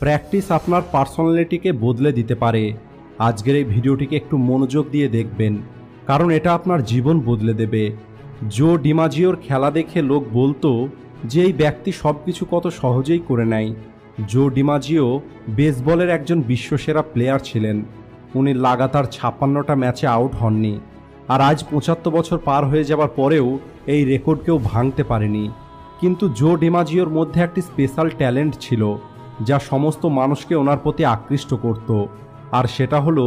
Practice আপনার পার্সোনালিটিকে বদলে দিতে পারে। আজকের এই ভিডিওটিকে একটু মনোযোগ দিয়ে দেখবেন, কারণ এটা আপনার জীবন বদলে দেবে। জো ডিমাজিওর খেলা দেখে লোক বলতো যে এই ব্যক্তি সব কিছু কত সহজেই করে নেয়। জো ডিমাজিও বেসবলের একজন বিশ্বসেরা প্লেয়ার ছিলেন। উনি লাগাতার 56টা ম্যাচে আউট হননি, আর আজ 75 বছর পার হয়ে যাবার পরেও এই রেকর্ড কেউ ভাঙতে পারেনি। কিন্তু জো ডিমাজিওর মধ্যে একটি স্পেশাল ট্যালেন্ট ছিল যা সমস্ত মানুষকে ওনার প্রতি আকৃষ্ট করত, আর সেটা হলো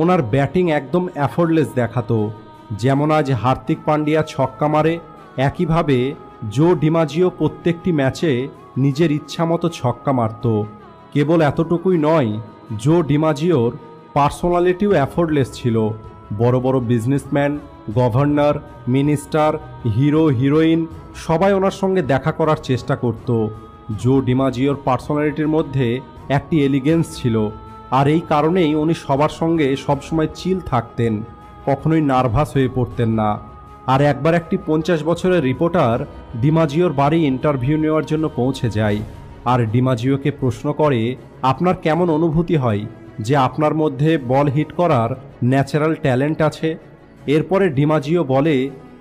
ওনার ব্যাটিং একদম এফোর্টলেস দেখাতো। যেমন আজ হার্দিক পান্ডিয়া ছক্কা মারে, একইভাবে জো ডিমাজিও প্রত্যেকটি ম্যাচে নিজের ইচ্ছামতো ছক্কা মারত। কেবল এতটুকুই নয়, জো ডিমাজিওর পার্সোনালিটিও এফোর্টলেস ছিল। বড় বড় businessman, governor, minister, hero heroine সবাই ওনার সঙ্গে দেখা করার চেষ্টা করত। জো ডিমাজিওর পার্সোনালিটির মধ্যে একটি এলিগেন্স ছিল, আর এই কারণেই উনি সবার সঙ্গে সবসময় চিল থাকতেন, কখনোই নার্ভাস হয়ে পড়তেন না। আর একবার একটি 50 বছরের রিপোর্টার ডিমাজিওর বাড়ি ইন্টারভিউ নেওয়ার জন্য পৌঁছে যায়, আর ডিমাজিওকে প্রশ্ন করে, আপনার কেমন অনুভূতি হয় যে আপনার মধ্যে বল হিট করার ন্যাচারাল ট্যালেন্ট আছে? এরপরে ডিমাজিও বলে,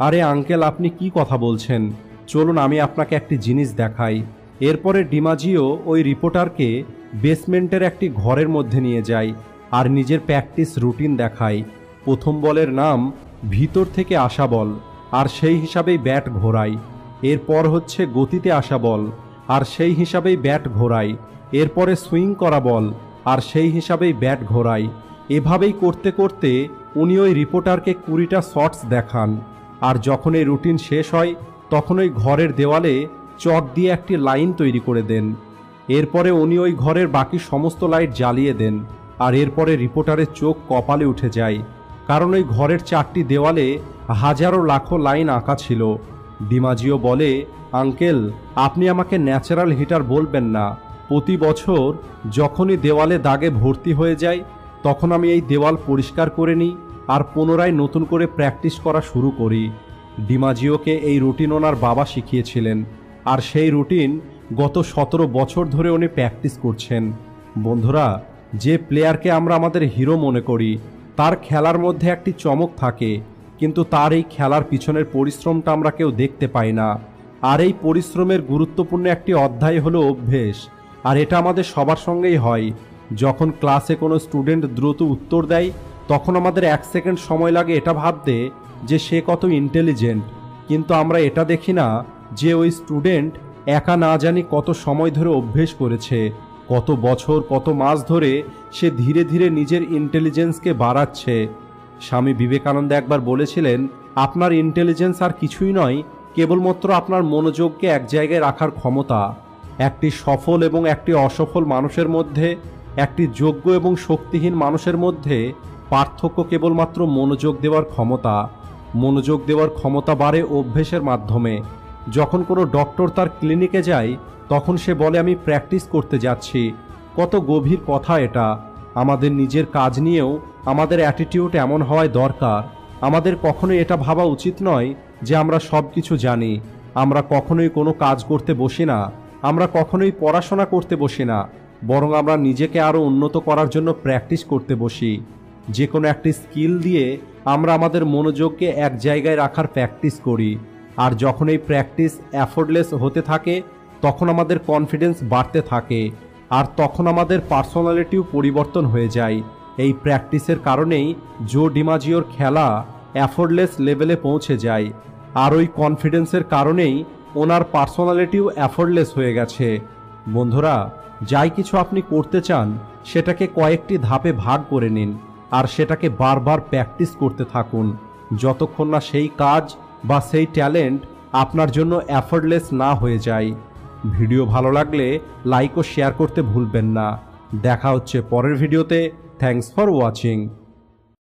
আরে আঙ্কেল, আপনি কি কথা বলছেন, চলুন আমি আপনাকে একটি জিনিস দেখাই। এরপরে ডিমাজিও ওই রিপোর্টারকে বেসমেন্টের একটি ঘরের মধ্যে নিয়ে যায় আর নিজের প্র্যাকটিস রুটিন দেখায়। প্রথম বলের নাম ভিতর থেকে আসা বল, আর সেই হিসাবেই ব্যাট ঘোরায়। এরপর হচ্ছে গতিতে আসা বল, আর সেই হিসাবেই ব্যাট ঘোরায়। এরপরে সুইং করা বল, আর সেই হিসাবেই ব্যাট ঘোরায়। এভাবেই করতে করতে উনি ওই রিপোর্টারকে 20টা শটস দেখান, আর যখন এই রুটিন শেষ হয় তখন ওই ঘরের দেওয়ালে চক দিয়ে একটি লাইন তৈরি করে দেন। এরপরে উনি ওই ঘরের বাকি সমস্ত লাইট জ্বালিয়ে দেন, আর এরপরে রিপোর্টারের চোখ কপালে উঠে যায়, কারণ ওই ঘরের 4টি দেওয়ালে হাজারো লাখো লাইন আঁকা ছিল। ডিমাজিও বলে, আঙ্কেল, আপনি আমাকে ন্যাচারাল হিটার বলবেন না। প্রতি বছর যখনই দেওয়ালে দাগে ভর্তি হয়ে যায় তখন আমি এই দেওয়াল পরিষ্কার করে নিই আর পুনরায় নতুন করে প্র্যাকটিস করা শুরু করি। ডিমাজিওকে এই রুটিন ওনার বাবা শিখিয়েছিলেন, আর সেই রুটিন গত 17 বছর ধরে উনি প্র্যাকটিস করছেন। বন্ধুরা, যে প্লেয়ারকে আমরা আমাদের হিরো মনে করি তার খেলার মধ্যে একটি চমক থাকে, কিন্তু তার এই খেলার পিছনের পরিশ্রমটা আমরা কেউ দেখতে পাই না। আর এই পরিশ্রমের গুরুত্বপূর্ণ একটি অধ্যায় হলো অভ্যেস, আর এটা আমাদের সবার সঙ্গেই হয়। যখন ক্লাসে কোনো স্টুডেন্ট দ্রুত উত্তর দেয় তখন আমাদের 1 সেকেন্ড সময় লাগে এটা ভাবতে যে সে কত ইন্টেলিজেন্ট, কিন্তু আমরা এটা দেখি না যে ওই স্টুডেন্ট একা না জানি কত সময় ধরে অভ্যেস করেছে, কত বছর কত মাস ধরে সে ধীরে ধীরে নিজের ইন্টেলিজেন্সকে বাড়াচ্ছে। স্বামী বিবেকানন্দ একবার বলেছিলেন, আপনার ইন্টেলিজেন্স আর কিছুই নয়, কেবলমাত্র আপনার মনোযোগকে এক জায়গায় রাখার ক্ষমতা। একটি সফল এবং একটি অসফল মানুষের মধ্যে, একটি যোগ্য এবং শক্তিহীন মানুষের মধ্যে পার্থক্য কেবলমাত্র মনোযোগ দেওয়ার ক্ষমতা। মনোযোগ দেওয়ার ক্ষমতা বাড়ে অভ্যেসের মাধ্যমে। যখন কোনো ডক্টর তার ক্লিনিকে যায় তখন সে বলে, আমি প্র্যাকটিস করতে যাচ্ছি। কত গভীর কথা এটা। আমাদের নিজের কাজ নিয়েও আমাদের অ্যাটিটিউড এমন হওয়াই দরকার। আমাদের কখনোই এটা ভাবা উচিত নয় যে আমরা সব কিছু জানি। আমরা কখনোই কোনো কাজ করতে বসি না, আমরা কখনোই পড়াশোনা করতে বসি না, বরং আমরা নিজেকে আরও উন্নত করার জন্য প্র্যাকটিস করতে বসি। যে কোনো একটি স্কিল দিয়ে আমরা আমাদের মনোযোগকে এক জায়গায় রাখার প্র্যাকটিস করি, আর যখন এই প্র্যাকটিস এফোর্টলেস হতে থাকে তখন আমাদের কনফিডেন্স বাড়তে থাকে, আর তখন আমাদের পার্সোনালিটিও পরিবর্তন হয়ে যায়। এই প্র্যাকটিসের কারণেই জো ডিমাজিওর খেলা এফোর্টলেস লেভেলে পৌঁছে যায়, আর ওই কনফিডেন্সের কারণেই ওনার পার্সোনালিটিও এফোর্টলেস হয়ে গেছে। বন্ধুরা, যাই কিছু আপনি করতে চান সেটাকে কয়েকটি ধাপে ভাগ করে নিন, আর সেটাকে বারবার প্র্যাকটিস করতে থাকুন, যতক্ষণ না সেই কাজ বা সেই ট্যালেন্ট আপনার জন্য এফোর্টলেস না হয়ে যায়। ভিডিও ভালো লাগলে লাইক ও শেয়ার করতে ভুলবেন না। দেখা হচ্ছে পরের ভিডিওতে। Thanks for watching.